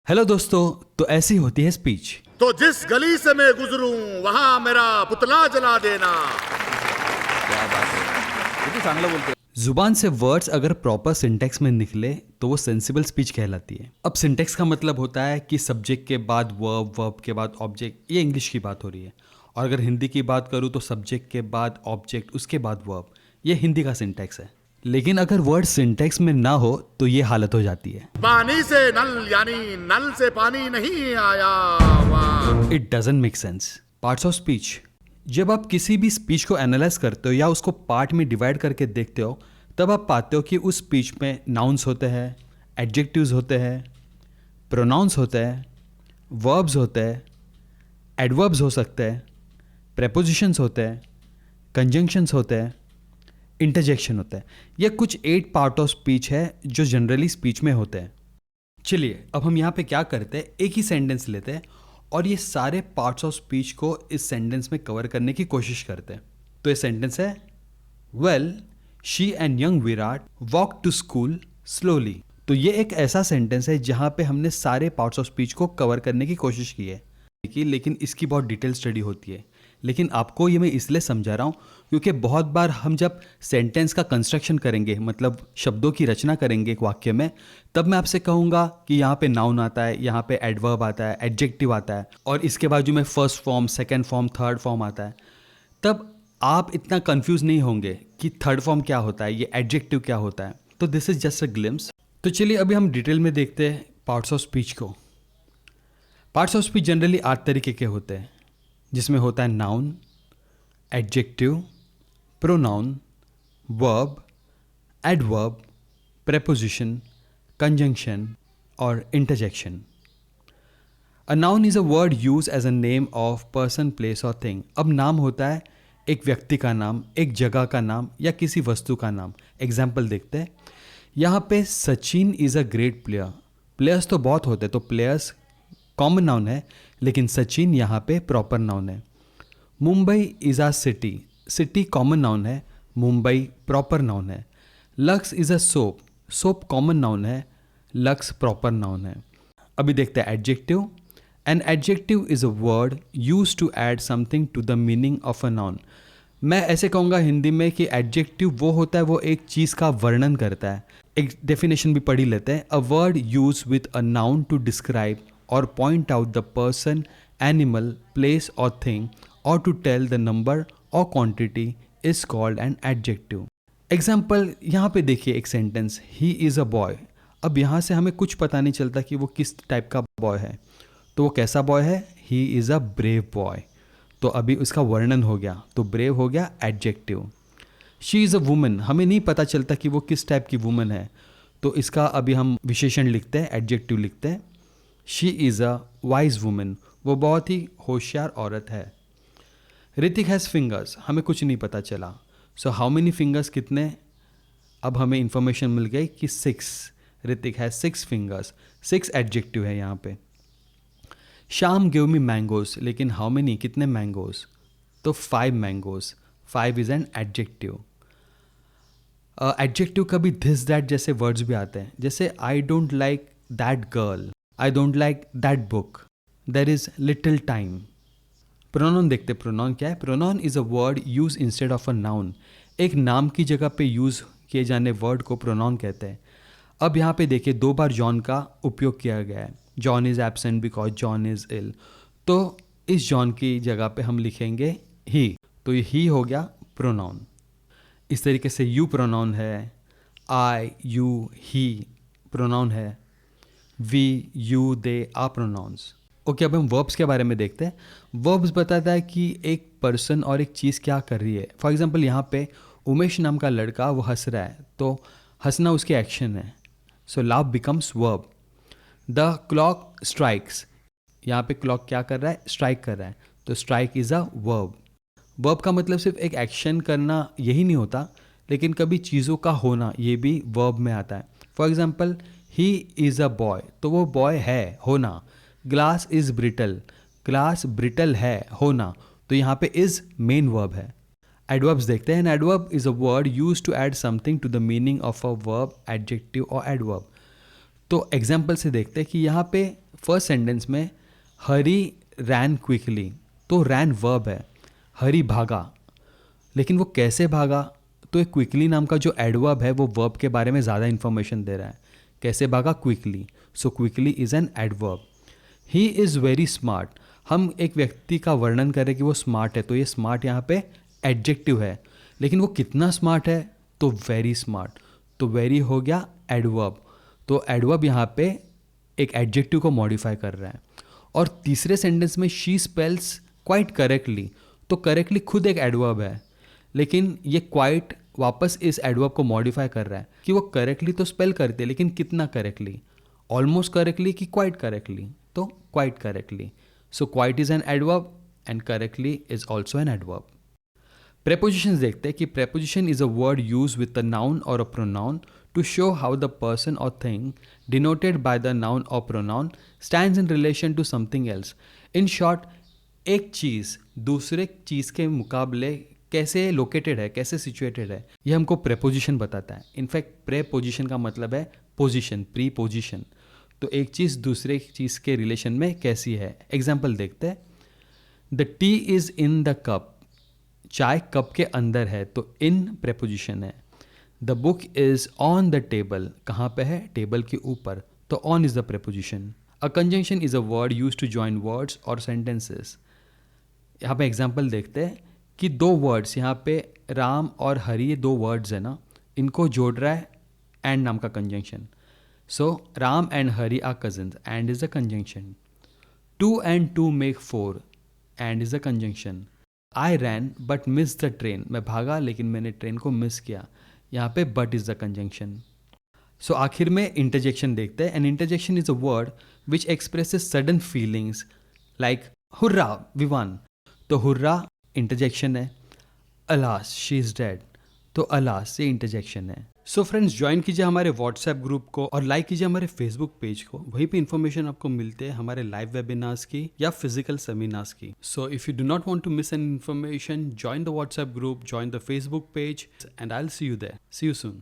Hello दोस्तों, तो ऐसी होती है स्पीच। तो जिस गली से मैं गुजरूं वहां मेरा पुतला जला देना। क्या बात है, किती चांगलं बोलते. जुबान से वर्ड्स अगर प्रॉपर सिंटेक्स में निकले तो वो सेंसिबल स्पीच कहलाती है। अब सिंटेक्स का मतलब होता है कि सब्जेक्ट के बाद वर्ब, वर्ब के बाद ऑब्जेक्ट। ये इंग्लिश की बात हो रही है। और अगर हिंदी की बात करूँ तो सब्जेक्ट के बाद ऑब्जेक्ट, उसके बाद वर्ब। ये हिंदी का सिंटेक्स है। लेकिन अगर वर्ड सिंटेक्स में ना हो तो ये हालत हो जाती है। पानी से नल यानी नल से पानी नहीं आया। वाह। It doesn't make sense. Parts of speech. जब आप किसी भी स्पीच को एनालाइज करते हो या उसको पार्ट में डिवाइड करके देखते हो, तब आप पाते हो कि उस स्पीच में नाउन्स होते हैं, एडजेक्टिव्स होते हैं, प्रोनाउंस होते हैं, वर्ब्स होते हैं, एडवर्ब्स हो सकते हैं, प्रेपोजिशंस होते हैं, कंजंक्शंस होते हैं, इंटरजेक्शन होता है। ये कुछ 8 पार्ट ऑफ स्पीच है जो जनरली स्पीच में होते हैं। चलिए, अब हम यहाँ पे क्या करते हैं, एक ही सेंटेंस लेते हैं और ये सारे पार्ट्स ऑफ स्पीच को इस सेंटेंस में कवर करने की कोशिश करते हैं। तो ये सेंटेंस है, well she and young Virat walk to school slowly. तो ये एक ऐसा सेंटेंस है जहाँ पे हमने सारे पार्ट्स ऑफ स्पीच को कवर करने की कोशिश की है, लेकिन इसकी बहुत डिटेल स्टडी होती है। लेकिन आपको ये मैं इसलिए समझा रहा हूँ क्योंकि बहुत बार हम जब सेंटेंस का कंस्ट्रक्शन करेंगे, मतलब शब्दों की रचना करेंगे एक वाक्य में, तब मैं आपसे कहूँगा कि यहाँ पे नाउन आता है, यहाँ पे एडवर्ब आता है, एडजेक्टिव आता है और इसके बाजू में first form, second form, third form आता है। तब आप इतना कंफ्यूज नहीं होंगे कि थर्ड फॉर्म क्या होता है, ये एडजेक्टिव क्या होता है। तो this is just a glimpse. तो चलिए अभी हम डिटेल में देखते हैं पार्ट्स ऑफ स्पीच को। पार्ट्स ऑफ स्पीच जनरली 8 तरीके के होते हैं, जिसमें होता है noun, adjective, pronoun, verb, adverb, preposition, conjunction और interjection. A noun is a word use as a name of person, place और थिंग। अब नाम होता है एक व्यक्ति का नाम, एक जगह का नाम या किसी वस्तु का नाम। एग्जाम्पल देखते हैं। यहाँ पे Sachin is a great player. Players तो बहुत होते हैं, तो प्लेयर्स कॉमन नाउन है, लेकिन सचिन यहाँ पे प्रॉपर नाउन है। Mumbai is a city. City common noun है, मुंबई प्रॉपर नाउन है। Lux is a soap. Soap common noun है, लक्स प्रॉपर नाउन है। अभी देखते हैं adjective. An adjective is a word use to add something to the meaning of a noun. मैं ऐसे कहूँगा हिंदी में कि एडजेक्टिव वो होता है, वो एक चीज़ का वर्णन करता है। एक डेफिनेशन भी पढ़ी लेते हैं। A word use with a noun to describe or point out the person, animal, place or thing, or to tell the number or quantity is called an adjective. Example यहाँ पे देखिए एक sentence, he is a boy. अब यहाँ से हमें कुछ पता नहीं चलता कि वो किस टाइप का बॉय है। तो वो कैसा बॉय है? ही इज़ अ ब्रेव बॉय। तो अभी उसका वर्णन हो गया, तो ब्रेव हो गया adjective. She is a woman. हमें नहीं पता चलता कि वो किस टाइप की वुमन है, तो इसका अभी हम विशेषण लिखते हैं, एडजेक्टिव लिखते हैं। She is a wise woman. वो बहुत ही होशियार औरत है। Hrithik has fingers. हमें कुछ नहीं पता चला। सो हाउ मेनी फिंगर्स, कितने? अब हमें इंफॉर्मेशन मिल गई कि 6। Hrithik has 6 fingers. 6 एडजेक्टिव है यहाँ पे। Shyam give me mangoes. लेकिन हाउ मेनी, कितने मैंगोज? तो 5 mangoes. 5 is an adjective. Adjective कभी दिस दैट जैसे वर्ड्स भी आते हैं, जैसे I don't like that girl, I don't like that book, there is little time. Pronoun देखते, प्रोनाउन क्या है? Pronoun is a word use instead of a noun. एक नाम की जगह पे यूज़ किए जाने वर्ड को प्रोनाउन कहते हैं। अब यहाँ पे देखिए 2 बार जॉन का उपयोग किया गया है। John is absent because John is ill. तो इस जॉन की जगह पे हम लिखेंगे ही, तो ये ही हो गया प्रोनाउन। इस तरीके से यू प्रोनाउन है, आई, यू, ही प्रोनाउन है, we, you, they are pronouns. Okay, अब हम वर्ब्स के बारे में देखते हैं। वर्ब्स बताता है कि एक पर्सन और एक चीज़ क्या कर रही है। फॉर एग्जांपल यहाँ पे उमेश नाम का लड़का वो हंस रहा है, तो हंसना उसकी एक्शन है। So laugh becomes verb. The clock strikes. यहाँ पे क्लॉक क्या कर रहा है? स्ट्राइक कर रहा है, तो strike is a verb. Verb का मतलब सिर्फ एक एक्शन करना यही नहीं होता, लेकिन कभी चीज़ों का होना ये भी वर्ब में आता है। For example he is a boy, तो वो बॉय है, होना। Glass is brittle. Glass brittle है, होना। तो यहाँ पे इज़ मेन वर्ब है। एडवर्ब्स देखते हैं। Adverb is a word use to add something to the meaning of a verb, adjective और एडवर्ब। तो एग्जाम्पल से देखते हैं कि यहाँ पे फर्स्ट सेंटेंस में हरी रैन क्विकली, तो रैन वर्ब है, हरी भागा, लेकिन वो कैसे भागा, तो एक क्विकली नाम का जो एडवर्ब है वो वर्ब के बारे में ज़्यादा इन्फॉर्मेशन दे रहा है। कैसे भागा, quickly, so quickly is an adverb. He is very smart, हम एक व्यक्ति का वर्णन करें कि वो स्मार्ट है, तो ये स्मार्ट यहाँ पे एडजेक्टिव है, लेकिन वो कितना स्मार्ट है, तो वेरी स्मार्ट, तो वेरी हो गया एडवर्ब, तो एडवर्ब यहाँ पे एक एडजेक्टिव को मॉडिफाई कर रहा है। और तीसरे सेंटेंस में शी स्पेल्स क्वाइट करेक्टली, तो करेक्टली खुद एक एडवर्ब है, लेकिन ये क्वाइट वापस इस एडवर्ब को मॉडिफाई कर रहा है कि वो करेक्टली तो स्पेल करते हैं, लेकिन कितना करेक्टली, ऑलमोस्ट करेक्टली कि क्वाइट करेक्टली, तो quite correctly, so quite is an adverb and correctly is also an adverb. Prepositions देखते हैं कि preposition is a word use with a noun और a pronoun to show how the person और thing denoted by the noun और pronoun stands in relation to something else. In short, एक चीज़ दूसरे चीज़ के मुकाबले कैसे लोकेटेड है, कैसे सिचुएटेड है, ये हमको प्रेपोजिशन बताता है। इनफैक्ट प्रेपोजिशन का मतलब है पोजिशन, प्री पोजिशन, तो एक चीज़ दूसरे चीज़ के रिलेशन में कैसी है। एग्जाम्पल देखते हैं, the tea is in the cup, चाय कप के अंदर है, तो इन प्रेपोजिशन है। The book is on the table, कहाँ पे है, टेबल के ऊपर, तो on is the preposition. A conjunction is a word use to join words और सेंटेंसेस। यहाँ पे एग्जाम्पल देखते हैं कि दो वर्ड्स, यहाँ पे राम और हरि, ये दो वर्ड्स है ना, इनको जोड़ रहा है एंड नाम का conjunction. So Ram and Hari are cousins, and is the conjunction. 2 and 2 make 4, and is the conjunction. I ran but miss the train, मैं भागा लेकिन मैंने ट्रेन को मिस किया, यहाँ पे but is the conjunction. So आखिर में इंटरजेक्शन देखते हैं। An interjection is a word which expresses sudden feelings like hurrah we won, तो हुर्रा इंटरजेक्शन है। अलास शी इज़ डेड, तो अलास से इंटरजेक्शन है। सो फ्रेंड्स, ज्वाइन कीजिए हमारे व्हाट्सएप ग्रुप को और लाइक कीजिए हमारे फेसबुक पेज को, वहीं पे इन्फॉर्मेशन आपको मिलते हैं हमारे लाइव वेबिनार्स की या फिजिकल सेमिनार्स की। So if you do not want to miss an information, join the WhatsApp group, join the Facebook page, and I will see you there. See you soon.